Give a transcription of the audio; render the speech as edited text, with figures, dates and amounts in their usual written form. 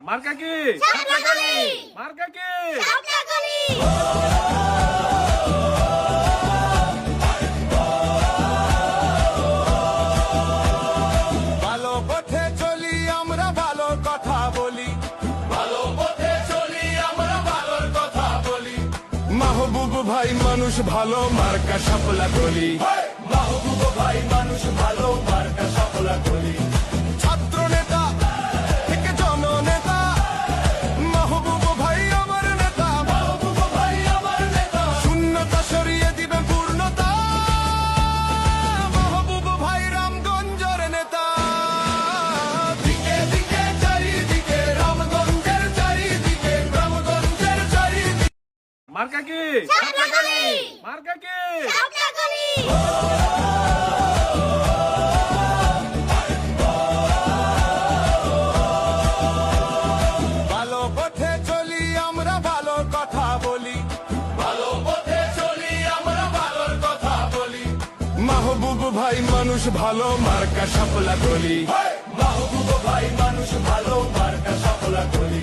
মার্কা কি? মার্কা কি? ভালো পথে চলি আমরা ভালো কথা বলি, ভালো পথে চলি আমরা ভালোর কথা বলি। মাহবুব ভাই মানুষ ভালো, মার্কা শাপলা কলি। মাহবুব ভাই মানুষ ভালো, মার্কা শাপলা কলি। ছাত্র নেতা থেকে জননেতা, মাহবুব ভাই আমার নেতা। মাহবুব ভাই আমার নেতা। শূন্যতা সরিয়ে দিবে পূর্ণতা, মাহবুব ভাই রামগঞ্জের নেতা। দিকে দিকে চারিদিকে রামগঞ্জের চারিদিকে, রামগঞ্জের চারিদিকে। মার্কা কি? মার্কা কি? ভালো পথে চলি আমরা ভালো কথা বলি, ভালো পথে চলি আমরা ভালোর কথা বলি। মাহবুব ভাই মানুষ ভালো, মার্কা শাপলা কলি। মাহবুব ভাই মানুষ ভালো, মার্কা শাপলা কলি।